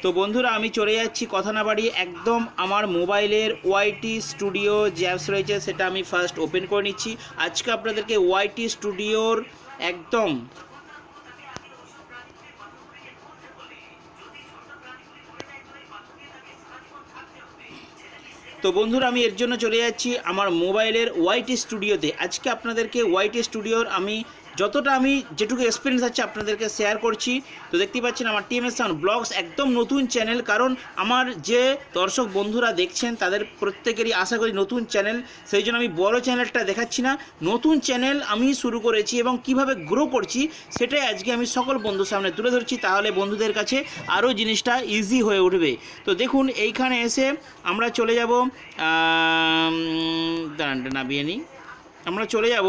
তো বন্ধুরা আমি চলে যাচ্ছি কথা না বাড়িয়ে একদম আমার মোবাইলের ওয়াইটি স্টুডিও যে অ্যাপস রয়েছে সেটা আমি ফার্স্ট ওপেন করে নিচ্ছি। আজকে আপনাদেরকে ওয়াইটি স্টুডিওর একদম তো বন্ধুরা আমি এর জন্য চলে যাচ্ছি আমার মোবাইলের ওয়াইটি স্টুডিওতে। আজকে আপনাদেরকে ওয়াইটি স্টুডিওর আমি যতটা আমি যেটুকু এক্সপিরিয়েন্স আছে আপনাদেরকে শেয়ার করছি। তো দেখতেই পাচ্ছেন আমার টিএমএস সাউন্ড ব্লগস একদম নতুন চ্যানেল, কারণ আমার যে দর্শক বন্ধুরা দেখছেন তাদের প্রত্যেকেরই আশা করি নতুন চ্যানেল, সেই জন্য আমি বড় চ্যানেলটা দেখাচ্ছি না, নতুন চ্যানেল আমি শুরু করেছি এবং কিভাবে গ্রো করছি সেটাই আজকে আমি সকল বন্ধুর সামনে তুলে ধরছি। তাহলে বন্ধুদের কাছে আরও জিনিসটা ইজি হয়ে উঠবে। তো দেখুন এইখানে এসে আমরা চলে যাব, দাঁড়ানটা নামিয়ে নিই, আমরা চলে যাব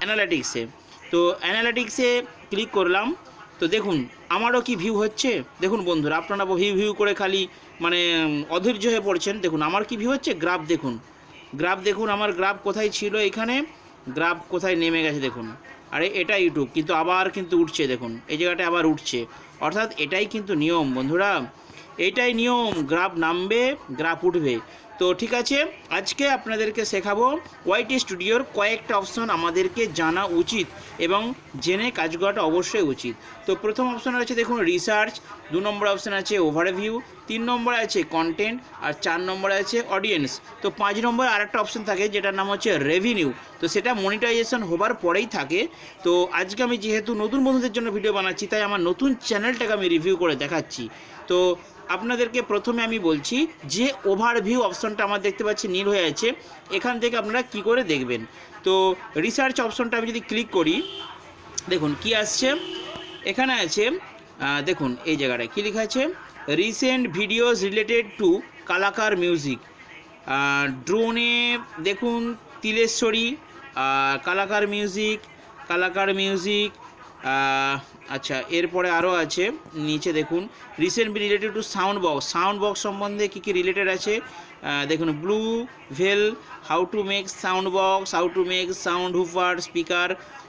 অ্যানালিটিক্সে। তো অ্যানালিটিক্সে ক্লিক করলাম। তো দেখুন আমারও কি ভিউ হচ্ছে, দেখুন বন্ধুরা আপনারা ভিউ ভিউ করে খালি মানে অধৈর্য হয়ে পড়ছেন। দেখুন আমার কি ভিউ হচ্ছে, গ্রাফ দেখুন, গ্রাফ দেখুন আমার গ্রাফ কোথায় ছিল, এখানে গ্রাফ কোথায় নেমে গেছে দেখুন। আরে এটা ইউটিউব কিন্তু আবার কিন্তু উঠছে, দেখুন এই জায়গাটা আবার উঠছে, অর্থাৎ এটাই কিন্তু নিয়ম বন্ধুরা, এইটাই নিয়ম, গ্রাফ নামবে গ্রাফ উঠবে। তো ঠিক আছে, আজকে আপনাদেরকে শেখাবো ওয়াইটি স্টুডিওর কয়েকটা অপশন আমাদেরকে জানা উচিত এবং জেনে কাজ করাটা অবশ্যই উচিত। তো প্রথম অপশন আছে দেখুন রিসার্চ, 2 নম্বর অপশন আছে ওভারভিউ, 3 নম্বরে আছে কন্টেন্ট, আর 4 নম্বরে আছে অডিয়েন্স। তো 5 নম্বরে আরেকটা অপশন থাকে যেটার নাম হচ্ছে রেভিনিউ, তো সেটা মনিটাইজেশন হবার পরেই থাকে। তো আজকে আমি যেহেতু নতুন বন্ধুদের জন্য ভিডিও বানাচ্ছি তাই আমার নতুন চ্যানেলটাকে আমি রিভিউ করে দেখাচ্ছি। তো আপনাদেরকে প্রথমে আমি বলছি যে ওভারভিউ অপশনটা আমার দেখতে পাচ্ছি নীল হয়ে আছে, এখান থেকে আপনারা কি করে দেখবেন। তো রিসার্চ অপশনটা আমি যদি ক্লিক করি দেখুন কি আসছে, এখানে আছে দেখুন এই জায়গাটায় কী লেখা আছে, recent videos related to Kalakar music. ড্রোনে দেখুন তিলেশ্বরী, কালাকার মিউজিক, কালাকার মিউজিক। আচ্ছা এরপরে আরও আছে নিচে দেখুন recent related to sound box, sound box সম্বন্ধে কী কী রিলেটেড আছে দেখুন ব্লু ভেল, how to make sound box, how to make sound woofer speaker.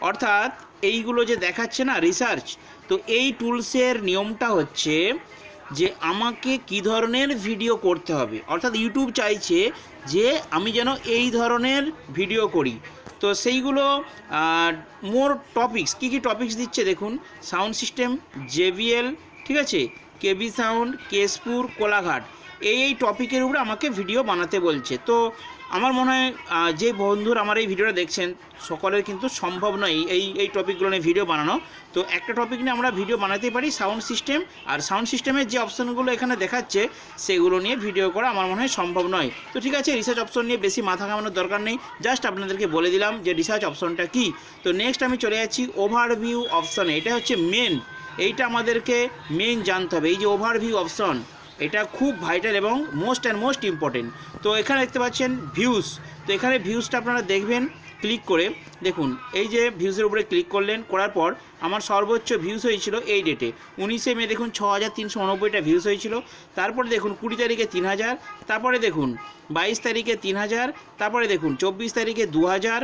অর্থাৎ এইগুলো যে দেখাচ্ছে না রিসার্চ, তো এই টুলসের নিয়মটা হচ্ছে যে আমাকে কি ধরনের ভিডিও করতে হবে, অর্থাৎ ইউটিউব চাইছে যে আমি যেন এই ধরনের ভিডিও করি। তো সেইগুলো মোর টপিকস, কী কী টপিকস দিচ্ছে দেখুন, সাউন্ড সিস্টেম, জেবিএল, ঠিক আছে, কেবি সাউন্ড, কেশপুর, কোলাঘাট, এই টপিকের উপরে আমাকে ভিডিও বানাতে বলছে। তো আমার মনে হয় যে বন্ধুরা আমার এই ভিডিওটা দেখছেন সকলের কিন্তু সম্ভব নয় এই টপিকগুলো নিয়ে ভিডিও বানানো। তো একটা টপিক নিয়ে আমরা ভিডিও বানাতেই পারি সাউন্ড সিস্টেম, আর সাউন্ড সিস্টেমের যে অপশানগুলো এখানে দেখাচ্ছে সেগুলো নিয়ে ভিডিও করা আমার মনে হয় সম্ভব নয়। তো ঠিক আছে, রিসার্চ অপশন নিয়ে বেশি মাথা ঘামানোর দরকার নেই, জাস্ট আপনাদেরকে বলে দিলাম যে রিসার্চ অপশনটা কী। তো নেক্সট আমি চলে যাচ্ছি ওভারভিউ অপশানে, এটা হচ্ছে মেন, এইটা আমাদেরকে মেন জানতে হবে। এই যে ওভারভিউ অপশন এটা খুব ভাইটাল এবং মোস্ট ইম্পর্টেন্ট। তো এখানে দেখতে পাচ্ছেন ভিউজ, তো এখানে ভিউজটা আপনারা দেখবেন ক্লিক করে, দেখুন এই যে ভিউজের উপরে ক্লিক করলেন, করার পর আমার সর্বোচ্চ ভিউজ হয়েছিল এই ডেটে 19শে মে, দেখুন 6389টা ভিউজ হয়েছিল। তারপরে দেখুন 20 তারিখে 3000, তারপরে দেখুন 22 তারিখে 3000, তারপরে দেখুন 24 তারিখে 2000,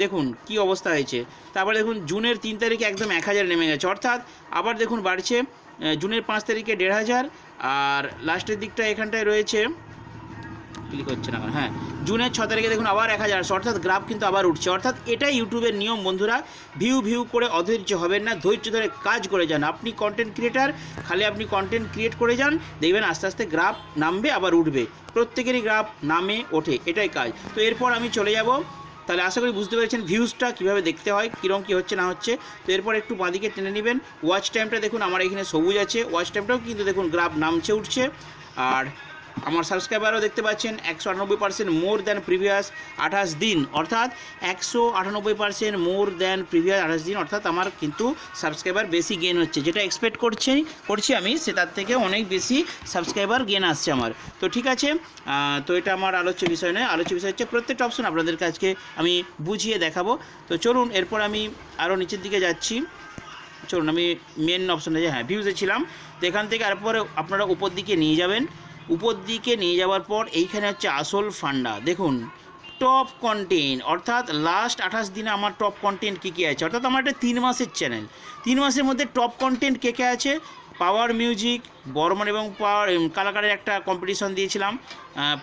দেখুন কি অবস্থা হয়েছে। তারপরে দেখুন জুনের 3 তারিখে একদম 1000 নেমে গেছে, অর্থাৎ আবার দেখুন বাড়ছে জুনের 5 তারিখে 1500, আর লাস্টের দিকটা এখানটায় রয়েছে, ক্লিক হচ্ছে না, হ্যাঁ জুনের 6 তারিখে দেখুন আবার 1000, অর্থাৎ গ্রাফ কিন্তু আবার উঠছে। অর্থাৎ এটাই ইউটিউবের নিয়ম বন্ধুরা, ভিউ করে অধৈর্য হবেন না, ধৈর্য ধরে কাজ করে যান। আপনি কন্টেন্ট ক্রিয়েটার, খালি আপনি কন্টেন্ট ক্রিয়েট করে যান, দেখবেন আস্তে আস্তে গ্রাফ নামবে আবার উঠবে, প্রত্যেকেরই গ্রাফ নামে ওঠে, এটাই কাজ। তো এরপর আমি চলে যাব, তাহলে আশা করি বুঝতে পেরেছেন ভিউজটা কীভাবে দেখতে হয়, কীরকম কী হচ্ছে না হচ্ছে। তো এরপর একটু বাঁদিকে টেনে নেবেন, ওয়াচ টাইমটা দেখুন আমার এখানে সবুজ আছে, ওয়াচ টাইমটাও কিন্তু দেখুন গ্রাফ নামছে উঠছে। আর আমার সাবস্ক্রাইবারও দেখতে পাচ্ছেন 198% মোর দ্যান প্রিভিয়াস 28 দিন, অর্থাৎ 198% মোর দ্যান প্রিভিয়াস 28 দিন, অর্থাৎ আমার কিন্তু সাবস্ক্রাইবার বেশি গেন হচ্ছে, যেটা এক্সপেক্ট করছি আমি, সে তার থেকে অনেক বেশি সাবস্ক্রাইবার গেন আসছে আমার। তো ঠিক আছে, তো এটা আমার আলোচ্য বিষয় নয়, আলোচ্য বিষয় হচ্ছে প্রত্যেকটা অপশন আপনাদেরকে আজকে আমি বুঝিয়ে দেখাবো। তো চলুন এরপর আমি আরও নিচের দিকে যাচ্ছি, চলুন আমি মেন অপশনে হ্যাঁ ভিউজে ছিলাম। তো এখান থেকে তারপরে আপনারা উপর দিকে নিয়ে যাবেন, উপর দিকে নিয়ে যাওয়ার পর এইখানে হচ্ছে আসল ফান্ডা, দেখুন টপ কন্টেন্ট, অর্থাৎ লাস্ট 28 দিনে আমার টপ কন্টেন্ট কী কী আছে, অর্থাৎ আমার একটা 3 মাসের চ্যানেল, 3 মাসের মধ্যে টপ কন্টেন্ট কে কে আছে পাওয়ার মিউজিক বর্মন এবং পাওয়ার কালাকারের একটা কম্পিটিশন দিয়েছিলাম,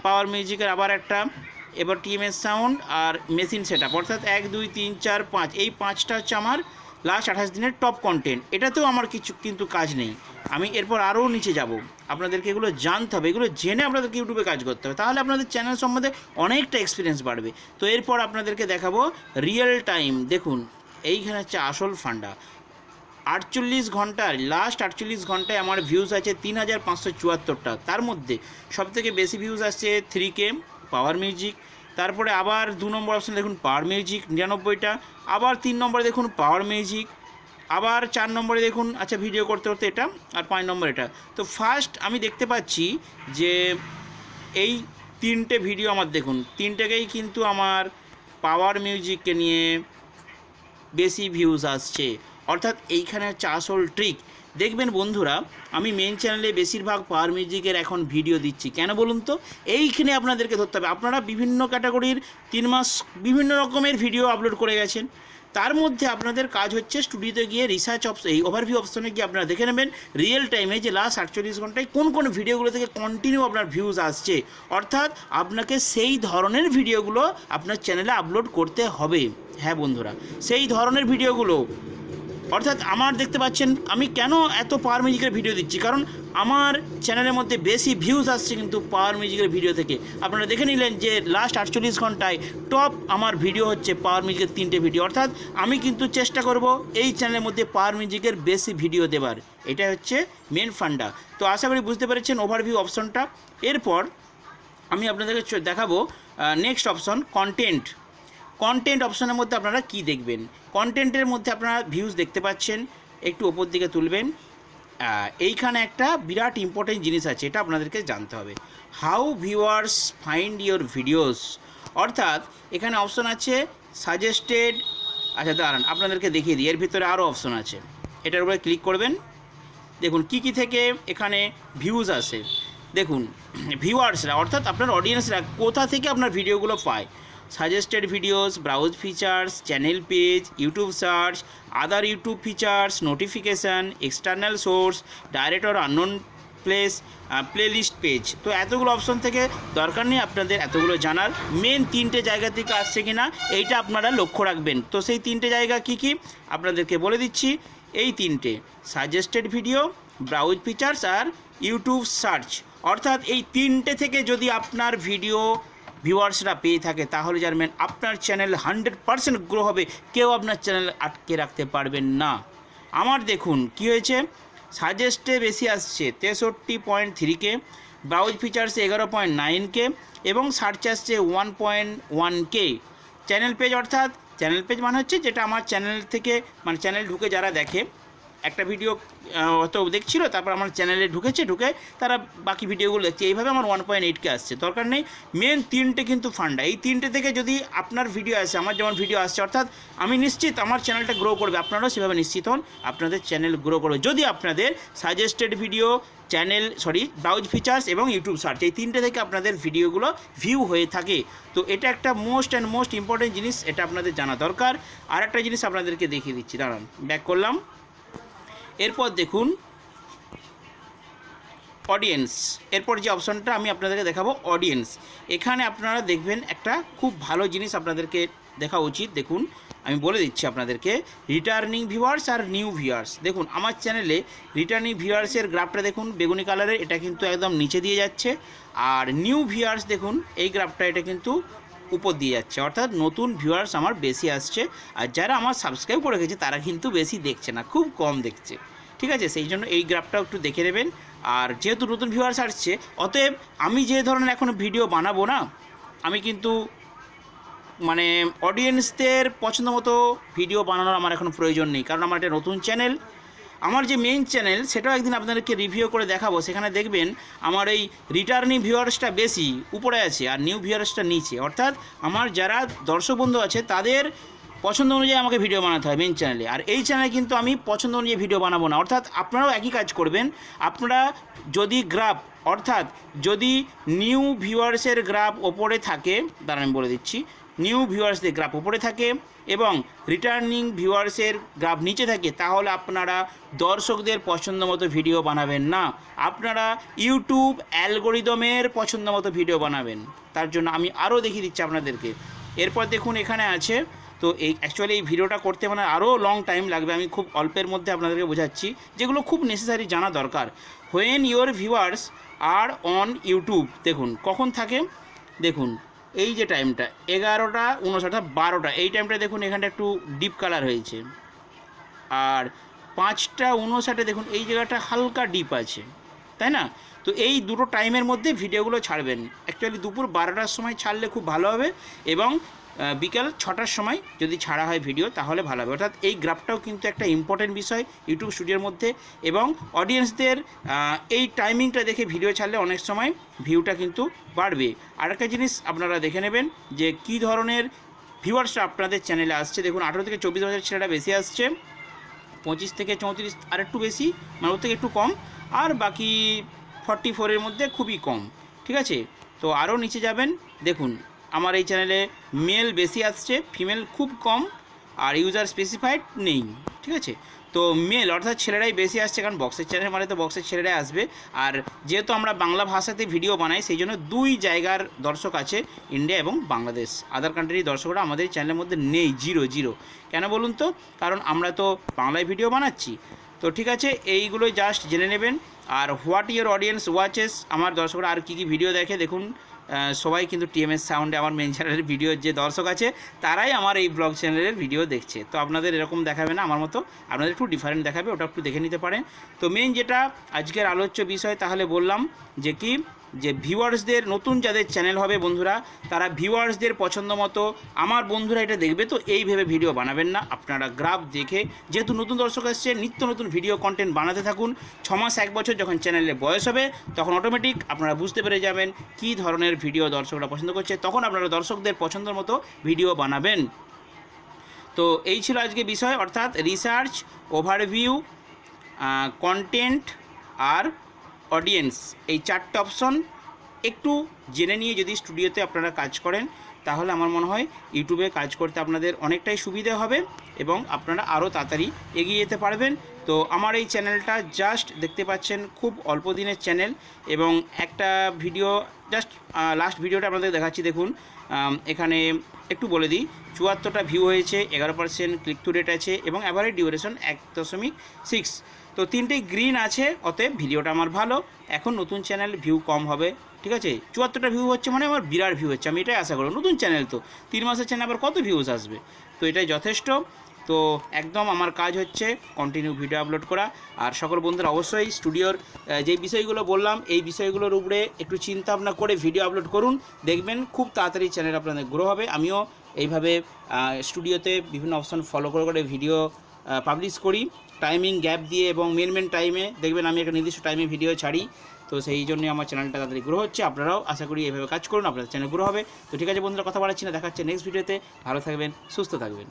পাওয়ার মিউজিকের আবার একটা, এবার টিএমএস সাউন্ড আর মেশিন সেট আপ, অর্থাৎ 1 2 3 4 5 এই 5টা হচ্ছে আমার লাস্ট 28 দিনের টপ কন্টেন্ট। এটাতেও আমার কিছু কিন্তু কাজ নেই, আমি এরপর আরও নিচে যাব। আপনাদেরকে এগুলো জানতে হবে, এগুলো জেনে আপনাদেরকে ইউটিউবে কাজ করতে হবে, তাহলে আপনাদের চ্যানেল সম্বন্ধে অনেকটা এক্সপিরিয়েন্স বাড়বে। তো এরপর আপনাদেরকে দেখাবো রিয়েল টাইম। দেখুন এইখানে হচ্ছে আসল ফান্ডা। 48 ঘন্টার লাস্ট 48 ঘন্টায় আমার ভিউজ আছে 3574টা। তার মধ্যে সবথেকে বেশি ভিউজ আসছে 3K পাওয়ার মিউজিক, তারপরে আবার 2 নম্বর অপশন দেখুন পাওয়ার মিউজিক 99টা, আবার 3 নম্বরে দেখুন পাওয়ার মিউজিক, আবার 4 নম্বরে দেখুন আচ্ছা ভিডিও করতে করতে এটা, আর 5 নম্বর এটা। তো ফার্স্ট আমি দেখতে পাচ্ছি যে এই 3টে ভিডিও আমার দেখুন 3টেকেই কিন্তু আমার পাওয়ার মিউজিককে নিয়ে বেশি ভিউজ আসছে, অর্থাৎ এইখানে হচ্ছে আসল ট্রিক। দেখবেন বন্ধুরা আমি মেন চ্যানেলে বেশিরভাগ পাওয়ার মিউজিকের এখন ভিডিও দিচ্ছি, কেন বলুন তো? এইখানে আপনাদেরকে ধরতে হবে, আপনারা বিভিন্ন ক্যাটাগরির 3 মাস বিভিন্ন রকমের ভিডিও আপলোড করে গেছেন, তার মধ্যে আপনাদের কাজ হচ্ছে স্টুডিওতে গিয়ে রিসার্চ এই ওভারভিউ অপশনে গিয়ে আপনারা দেখে নেবেন রিয়েল টাইমে যে লাস্ট 48 ঘন্টায় কোন কোন ভিডিওগুলো থেকে কন্টিনিউ আপনার ভিউজ আসছে, অর্থাৎ আপনাকে সেই ধরনের ভিডিওগুলো আপনার চ্যানেলে আপলোড করতে হবে। হ্যাঁ বন্ধুরা, সেই ধরনের ভিডিওগুলো, অর্থাৎ আমার দেখতে পাচ্ছেন আমি কেন এত পাওয়ার মিউজিকের ভিডিও দিচ্ছি, কারণ আমার চ্যানেলের মধ্যে বেশি ভিউজ আসছে কিন্তু পাওয়ার মিউজিকের ভিডিও থেকে। আপনারা দেখে নিলেন যে লাস্ট 48 ঘন্টায় টপ আমার ভিডিও হচ্ছে পাওয়ার মিউজিকের 3টে ভিডিও, অর্থাৎ আমি কিন্তু চেষ্টা করব এই চ্যানেলের মধ্যে পাওয়ার মিউজিকের বেশি ভিডিও দেবার, এটা হচ্ছে মেন ফান্ডা। তো আশা করি বুঝতে পেরেছেন ওভারভিউ অপশনটা। এরপর আমি আপনাদেরকে দেখাবো নেক্সট অপশন কন্টেন্ট। কন্টেন্ট অপশনের মধ্যে আপনারা কি দেখবেন, কন্টেন্টের মধ্যে আপনারা ভিউজ দেখতে পাচ্ছেন, একটু ওপর দিকে তুলবেন। এইখানে একটা বিরাট ইম্পর্টেন্ট জিনিস আছে, এটা আপনাদেরকে জানতে হবে, how viewers find your videos, অর্থাৎ এখানে অপশন আছে সাজেস্টেড। আচ্ছা দাঁড়ান আপনাদেরকে দেখিয়ে দিই, এর ভিতরে আরও অপশন আছে, এটার উপরে ক্লিক করবেন। দেখুন কি কি থেকে এখানে ভিউজ আসে, দেখুন ভিউয়ার্সরা অর্থাৎ আপনার অডিয়েন্সরা কোথা থেকে আপনার ভিডিওগুলো পায়, suggested videos, browse features, channel page, YouTube search, other YouTube features, notification, external source, direct or unknown place, playlist page. তো এতগুলো অপশন থেকে দরকার নেই আপনাদের এতগুলো জানার, মেন 3টে জায়গা থেকে আসছে কি না এইটা আপনারা লক্ষ্য রাখবেন। তো সেই 3টে জায়গা কি কি আপনাদেরকে বলে দিচ্ছি, এই 3টে সাজেস্টেড ভিডিও, ব্রাউজ ফিচার্স আর ইউটিউব সার্চ, অর্থাৎ এই 3টে থেকে যদি আপনার ভিডিও ভিউয়ার্সরা পেয়ে থাকে তাহলে জানবেন আপনার চ্যানেল 100% গ্রো হবে, কেউ আপনার চ্যানেল আটকে রাখতে পারবেন না। আমার দেখুন কি হয়েছে, সাজেস্টে বেশি আসছে 63.3K, ব্রাউজ ফিচার্সে 11.9K এবং সার্চ আসছে 1.1K। চ্যানেল পেজ অর্থাৎ চ্যানেল পেজ মানে হচ্ছে যেটা আমার চ্যানেল থেকে মানে চ্যানেল ঢুকে যারা দেখে, একটা ভিডিও হয়তো দেখছিল তারপর আমার চ্যানেলে ঢুকে তারা বাকি ভিডিওগুলো দেখছে, এইভাবে আমার 1.8K আসছে। দরকার নেই, মেন 3টে কিন্তু ফান্ডা, এই 3টে থেকে যদি আপনার ভিডিও আসে, আমার যেমন ভিডিও আসছে, অর্থাৎ আমি নিশ্চিত আমার চ্যানেলটা গ্রো করবে, আপনারাও সেভাবে নিশ্চিত হন আপনাদের চ্যানেল গ্রো করবে যদি আপনাদের সাজেস্টেড ভিডিও, ব্রাউজ ফিচার্স এবং ইউটিউব সার্চ এই 3টে থেকে আপনাদের ভিডিওগুলো ভিউ হয়ে থাকে। তো এটা একটা মোস্ট ইম্পর্টেন্ট জিনিস, এটা আপনাদের জানা দরকার। আর একটা জিনিস আপনাদেরকে দেখিয়ে দিচ্ছি, দাঁড়ান ব্যাক করলাম। এরপর দেখুন অডিয়েন্স, এরপর যে অপশনটা আমি আপনাদেরকে দেখাবো অডিয়েন্স, এখানে আপনারা দেখবেন একটা খুব ভালো জিনিস আপনাদেরকে দেখা উচিত। দেখুন আমি বলে দিচ্ছি আপনাদেরকে, রিটার্নিং ভিউয়ার্স আর নিউ ভিউয়ার্স। দেখুন আমার চ্যানেলে রিটার্নিং ভিউয়ার্সের গ্রাফটা দেখুন বেগুনি কালারের, এটা কিন্তু একদম নিচে দিয়ে যাচ্ছে, আর নিউ ভিউয়ার্স দেখুন এই গ্রাফটা এটা কিন্তু উপর দিয়ে যাচ্ছে, অর্থাৎ নতুন ভিউয়ার্স আমার বেশি আসছে, আর যারা আমার সাবস্ক্রাইব করে গেছে তারা কিন্তু বেশি দেখছে না, খুব কম দেখছে। ঠিক আছে, সেই জন্য এই গ্রাফটাও একটু দেখে নেবেন। আর যেহেতু নতুন ভিউয়ার্স আসছে, অতএব আমি যে ধরনের এখন ভিডিও বানাবো না, আমি কিন্তু মানে অডিয়েন্সদের পছন্দ মতো ভিডিও বানানোর আমার এখন প্রয়োজন নেই, কারণ আমার একটা নতুন চ্যানেল, আমার যে মেইন চ্যানেল সেটাও একদিন আপনাদেরকে রিভিউ করে দেখাবো। সেখানে দেখবেন আমার এই রিটার্নিং ভিউয়ার্সটা বেশি উপরে আছে আর নিউ ভিউয়ার্সটা নিচে, অর্থাৎ আমার যারা দর্শক বন্ধু আছে তাদের পছন্দ অনুযায়ী আমাকে ভিডিও বানাতে হয় মেন চ্যানেলে, আর এই চ্যানেলে কিন্তু আমি পছন্দ অনুযায়ী ভিডিও বানাবো না। অর্থাৎ আপনারাও একই কাজ করবেন, আপনারা যদি গ্রাফ অর্থাৎ যদি নিউ ভিউয়ার্সের গ্রাফ ওপরে থাকে, দাঁড়ান আমি বলে দিচ্ছি, নিউ ভিউয়ার্সদের গ্রাফ উপরে থাকে এবং রিটার্নিং ভিউয়ার্সের গ্রাফ নিচে থাকে, তাহলে আপনারা দর্শকদের পছন্দ মতো ভিডিও বানাবেন না, আপনারা ইউটিউব অ্যালগোরিদমের পছন্দ মতো ভিডিও বানাবেন। তার জন্য আমি আরও দেখিয়ে দিচ্ছি আপনাদেরকে। এরপর দেখুন এখানে আছে, তো এই অ্যাকচুয়ালি এই ভিডিওটা করতে মানে আরও লং টাইম লাগবে, আমি খুব অল্পের মধ্যে আপনাদেরকে বোঝাচ্ছি যেগুলো খুব নেসেসারি জানা দরকার। When your viewers are on YouTube, দেখুন কখন থাকে, দেখুন এই যে টাইমটা 11:59 12টা, এই টাইমটা দেখুন এখানটা একটু ডিপ কালার হয়েছে, আর 5:59 দেখুন এই জায়গাটা হালকা ডিপ আছে, তাই না? তো এই দুটো টাইমের মধ্যে ভিডিওগুলো ছাড়বেন। অ্যাকচুয়ালি দুপুর 12টার সময় ছাড়লে খুব ভালো হবে এবং বিকাল 6টার সময় যদি ছাড়া হয় ভিডিও তাহলে ভালো হবে। অর্থাৎ এই গ্রাফটাও কিন্তু একটা ইম্পর্টেন্ট বিষয় ইউটিউব স্টুডিওর মধ্যে, এবং অডিয়েন্সদের এই টাইমিংটা দেখে ভিডিও ছাড়লে অনেক সময় ভিউটা কিন্তু বাড়বে। আরেকটা জিনিস আপনারা দেখে নেবেন যে কী ধরনের ভিউয়ার্সরা আপনাদের চ্যানেলে আসছে। দেখুন 18 থেকে 24 বছর ছেলেটা বেশি আসছে, 25 থেকে 34 আর একটু বেশি, মানে ওর থেকে একটু কম, আর বাকি 44-এর মধ্যে খুবই কম, ঠিক আছে? তো আরও নিচে যাবেন, দেখুন আমার এই চ্যানেলে মেল বেশি আসছে, ফিমেল খুব কম, আর ইউজার স্পেসিফাইড নেই, ঠিক আছে? তো মেল অর্থাৎ ছেলেরাই বেশি আসছে, কারণ বক্সের চ্যানেল মানে তো বক্সের ছেলেরাই আসবে। আর যেহেতু আমরা বাংলা ভাষাতে ভিডিও বানাই সেই জন্য 2 জায়গার দর্শক আছে, ইন্ডিয়া এবং বাংলাদেশ। আদার কান্ট্রির দর্শকরা আমাদের চ্যানেলের মধ্যে নেই, 0 কেন বলুন তো? কারণ আমরা তো বাংলায় ভিডিও বানাচ্ছি। তো ঠিক আছে, এইগুলোই জাস্ট জেনে নেবেন। আর হোয়াট ইয়োর অডিয়েন্স ওয়াচেস, আমার দর্শকরা আর কী কী ভিডিও দেখে, দেখুন সবাই কিন্তু টিএমএস সাউন্ডে আমার মেন চ্যানেলের ভিডিওর যে দর্শক আছে তারাই আমার এই ব্লগ চ্যানেলের ভিডিও দেখছে। তো আপনাদের এরকম দেখাবে না আমার মতো, আপনাদের একটু ডিফারেন্ট দেখাবে, ওটা একটু দেখে নিতে পারেন। তো মেন যেটা আজকের আলোচ্য বিষয়, তাহলে বললাম যে কি, যে ভিউয়ার্সদের নতুন যাদের চ্যানেল হবে বন্ধুরা, তারা ভিউয়ার্সদের পছন্দ মতো, আমার বন্ধুরা এটা দেখবে তো এই ভেবে ভিডিও বানাবেন না, আপনারা গ্রাফ দেখে, যেহেতু নতুন দর্শক আসছে, নিত্য নতুন ভিডিও কন্টেন্ট বানাতে থাকুন। 6 মাস 1 বছর যখন চ্যানেলে বয়স হবে তখন অটোমেটিক আপনারা বুঝতে পেরে যাবেন কী ধরনের ভিডিও দর্শকরা পছন্দ করছে, তখন আপনারা দর্শকদের পছন্দের মতো ভিডিও বানাবেন। তো এই ছিল আজকে বিষয়, অর্থাৎ রিসার্চ, ওভারভিউ, কন্টেন্ট আর অডিয়েন্স, এই 4টে অপশন একটু জেনে নিয়ে যদি স্টুডিওতে আপনারা কাজ করেন তাহলে আমার মনে হয় ইউটিউবে কাজ করতে আপনাদের অনেকটাই সুবিধা হবে এবং আপনারা আরও তাড়াতাড়ি এগিয়ে যেতে পারবেন। তো আমার এই চ্যানেলটা জাস্ট দেখতে পাচ্ছেন খুব অল্প দিনের চ্যানেল, এবং একটা ভিডিও জাস্ট লাস্ট ভিডিওটা আপনাদের দেখাচ্ছি। দেখুন এখানে একটু বলে দিই, 74টা ভিউ হয়েছে, 11% ক্লিক টু রেট আছে এবং অ্যাভারেজ ডিউরেশন 1.6। তো 3টেই গ্রিন আছে, অতএব ভিডিওটা আমার ভালো। এখন নতুন চ্যানেল ভিউ কম হবে, ঠিক আছে? 74টা ভিউ হচ্ছে মানে আমার বিরাট ভিউ হচ্ছে, আমি এটাই আশা করি। নতুন চ্যানেল তো 3 মাসের চ্যানেল আবার কত ভিউজ আসবে, তো এটাই যথেষ্ট। তো একদম আমার কাজ হচ্ছে কন্টিনিউ ভিডিও আপলোড করা। আর সকল বন্ধুরা অবশ্যই স্টুডিওর যে বিষয়গুলো বললাম এই বিষয়গুলোর উপরে একটু চিন্তা ভাবনা করে ভিডিও আপলোড করুন, দেখবেন খুব তাড়াতাড়ি চ্যানেল আপনাদের গ্রো হবে। আমিও এইভাবে স্টুডিওতে বিভিন্ন অপশন ফলো করে ভিডিও পাবলিশ করি, টাইমিং গ্যাপ দিয়ে, এবং মেন টাইমে দেখবেন আমি একটা নির্দিষ্ট টাইমে ভিডিও ছাড়ি। তো সেই জন্যই আমার চ্যানেলটা তাড়াতাড়ি গ্রো হচ্ছে। আপনারাও আশা করি এইভাবে কাজ করুন, আপনাদের চ্যানেল গ্রো হবে। তো ঠিক আছে বন্ধুরা, কথা বাড়াচ্ছি না, দেখাচ্ছে নেক্সট ভিডিওতে। ভালো থাকবেন, সুস্থ থাকবেন।